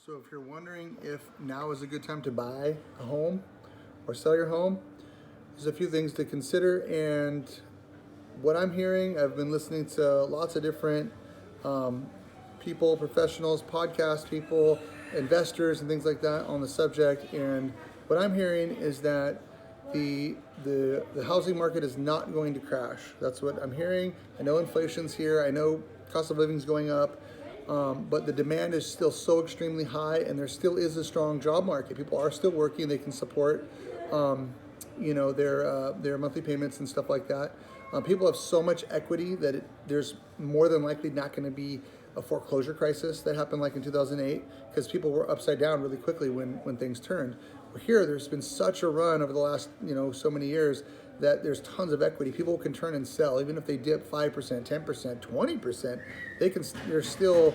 So if you're wondering if now is a good time to buy a home or sell your home, there's a few things to consider. And what I'm hearing, I've been listening to lots of different people, professionals, podcast people, investors, and things like that on the subject. And what I'm hearing is that the housing market is not going to crash. That's what I'm hearing. I know inflation's here. I know cost of living is going up. But the demand is still so extremely high, and there still is a strong job market. People are still working; they can support, their monthly payments and stuff like that. People have so much equity that there's more than likely not going to be a foreclosure crisis that happened like in 2008, because people were upside down really quickly when things turned. Here, there's been such a run over the last so many years that there's tons of equity. People can turn and sell, even if they dip 5%, 10%, 20%. They're still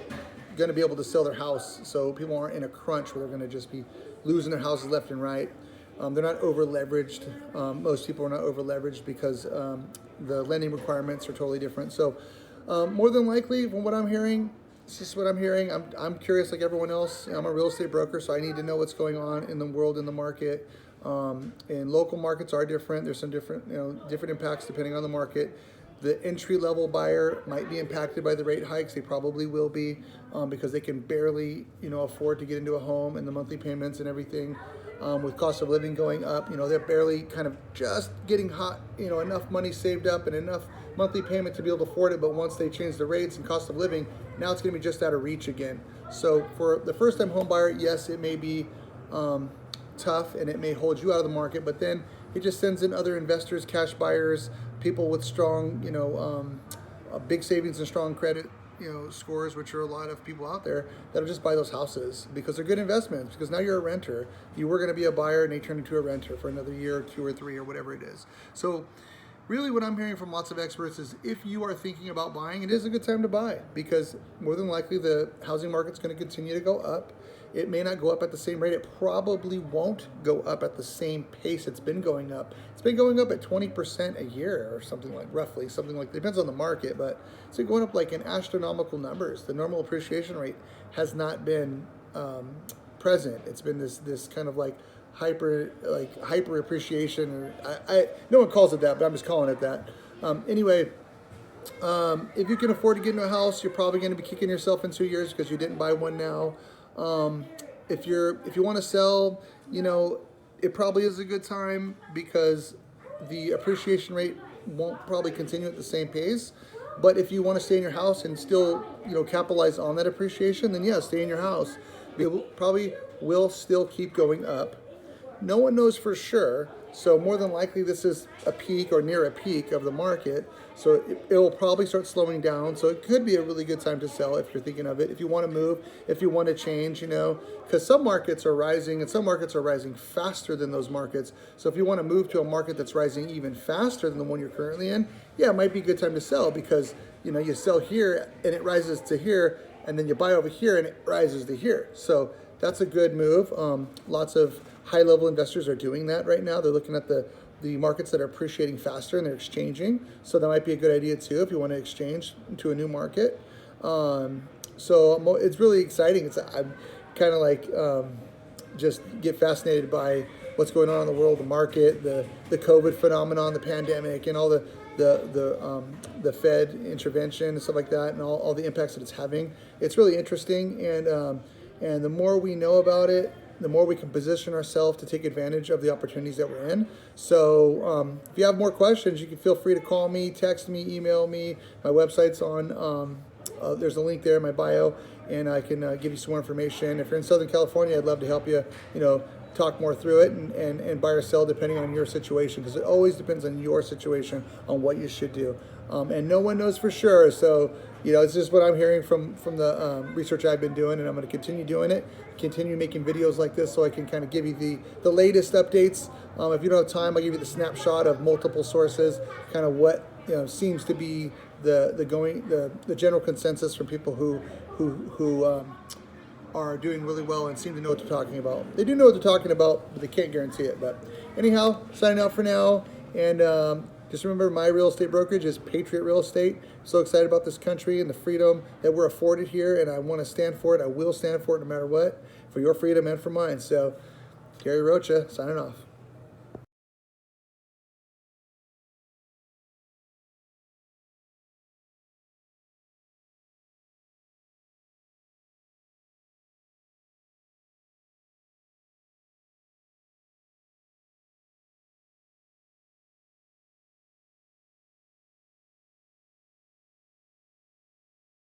going to be able to sell their house. So people aren't in a crunch where they're going to just be losing their houses left and right. They're not over leveraged. Most people are not over leveraged because the lending requirements are totally different. So more than likely, from what I'm hearing, it's just what I'm hearing. I'm curious like everyone else. I'm a real estate broker, so I need to know what's going on in the world, in the market. And local markets are different. There's some different impacts depending on the market. The entry-level buyer might be impacted by the rate hikes. They probably will be because they can barely, afford to get into a home, and the monthly payments and everything. With cost of living going up, they're barely kind of just getting hot, enough money saved up and enough monthly payment to be able to afford it. But once they change the rates and cost of living, now it's going to be just out of reach again. So for the first-time home buyer, yes, it may be tough and it may hold you out of the market, but then it just sends in other investors, cash buyers, people with strong, big savings and strong credit, scores, which are a lot of people out there that'll just buy those houses because they're good investments. Because now you're a renter. You were going to be a buyer, and they turn into a renter for another year, or 2 or 3, or whatever it is. So really what I'm hearing from lots of experts is if you are thinking about buying, it is a good time to buy because more than likely the housing market's going to continue to go up. It may not go up at the same rate. It probably won't go up at the same pace it's been going up. It's been going up at 20% a year or something like, roughly, something like, depends on the market, but it's been going up like in astronomical numbers. The normal appreciation rate has not been present. It's been this kind of like hyper appreciation, or I no one calls it that, but I'm just calling it that. Anyway, if you can afford to get into a house, you're probably going to be kicking yourself in 2 years because you didn't buy one now. If you want to sell, it probably is a good time because the appreciation rate won't probably continue at the same pace. But if you want to stay in your house and still, capitalize on that appreciation, then yeah, stay in your house. It probably will still keep going up. No one knows for sure. So more than likely this is a peak or near a peak of the market. So it will probably start slowing down. So it could be a really good time to sell if you're thinking of it. If you want to move, if you want to change, because some markets are rising and some markets are rising faster than those markets. So if you want to move to a market that's rising even faster than the one you're currently in, yeah, it might be a good time to sell because, you sell here and it rises to here, and then you buy over here and it rises to here. So that's a good move. Lots of high-level investors are doing that right now. They're looking at the markets that are appreciating faster and they're exchanging. So that might be a good idea too if you want to exchange to a new market. So it's really exciting. I'm kind of like just get fascinated by what's going on in the world, the market, the COVID phenomenon, the pandemic, and all the Fed intervention and stuff like that, and all the impacts that it's having. It's really interesting, and the more we know about it, the more we can position ourselves to take advantage of the opportunities that we're in. So if you have more questions, you can feel free to call me, text me, email me. My website's on, there's a link there in my bio, and I can give you some more information. If you're in Southern California, I'd love to help you, talk more through it and buy or sell depending on your situation, because it always depends on your situation on what you should do. And no one knows for sure. So, it's just what I'm hearing from the research I've been doing, and I'm going to continue doing it, continue making videos like this so I can kind of give you the latest updates. If you don't have time, I'll give you the snapshot of multiple sources, kind of what seems to be the general consensus from people who are doing really well and seem to know what they're talking about. They do know what they're talking about, but they can't guarantee it. But anyhow, signing out for now, and Just remember, my real estate brokerage is Patriot Real Estate. So excited about this country and the freedom that we're afforded here, and I want to stand for it. I will stand for it no matter what, for your freedom and for mine. So, Gary Rocha, signing off.